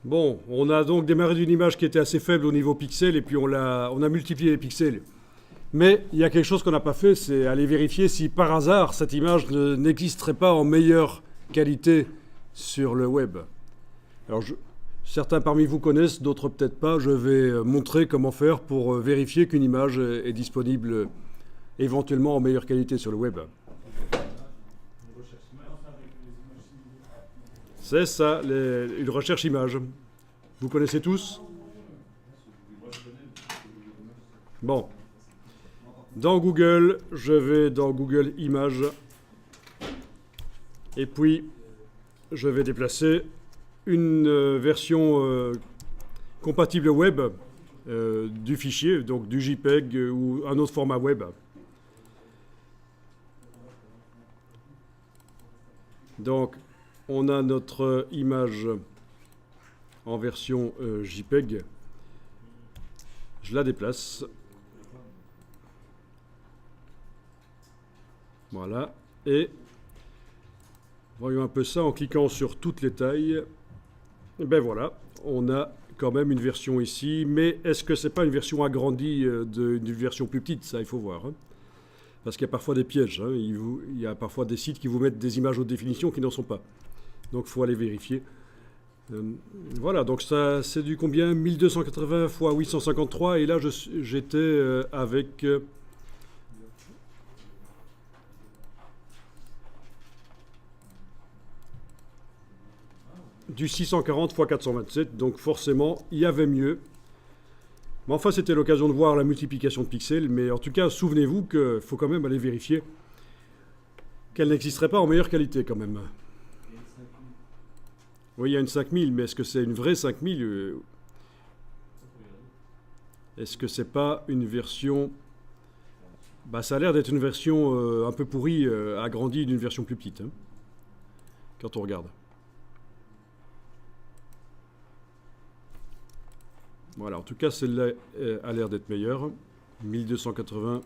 Bon, on a donc démarré d'une image qui était assez faible au niveau pixel et puis on a multiplié les pixels. Mais il y a quelque chose qu'on n'a pas fait, c'est aller vérifier si par hasard cette image n'existerait pas en meilleure qualité sur le web. Alors certains parmi vous connaissent, d'autres peut-être pas. Je vais montrer comment faire pour vérifier qu'une image est disponible éventuellement en meilleure qualité sur le web. C'est ça, une recherche image. Vous connaissez tous? Bon. Dans Google, je vais dans Google Images. Et puis, je vais déplacer une version compatible web du fichier, donc du JPEG ou un autre format web. Donc, on a notre image en version JPEG. Je la déplace. Voilà. Et voyons un peu ça en cliquant sur toutes les tailles. Et ben voilà, on a quand même une version ici. Mais est-ce que c'est pas une version agrandie d'une version plus petite? Ça, il faut voir. Hein. Parce qu'il y a parfois des pièges. Hein. Il y a parfois des sites qui vous mettent des images haute définition qui n'en sont pas. Donc il faut aller vérifier. Voilà, donc ça c'est du combien? 1280 x 853. Et là j'étais avec du 640 x 427. Donc forcément il y avait mieux. Mais enfin c'était l'occasion de voir la multiplication de pixels. Mais en tout cas souvenez-vous qu'il faut quand même aller vérifier qu'elle n'existerait pas en meilleure qualité quand même. Oui, il y a une 5000, mais est-ce que c'est une vraie 5000? Est-ce que c'est pas une version... Bah, ça a l'air d'être une version un peu pourrie, agrandie d'une version plus petite, hein, quand on regarde. Voilà, en tout cas, celle-là a l'air d'être meilleure. 1280.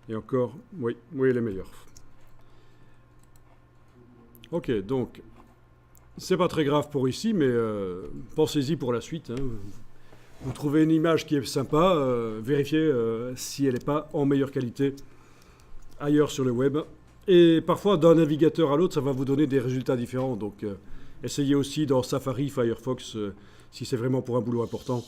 Et encore, oui, elle est meilleure. Ok, donc, c'est pas très grave pour ici, mais pensez-y pour la suite. Hein. Vous trouvez une image qui est sympa, vérifiez si elle n'est pas en meilleure qualité ailleurs sur le web. Et parfois, d'un navigateur à l'autre, ça va vous donner des résultats différents. Donc, essayez aussi dans Safari, Firefox, si c'est vraiment pour un boulot important.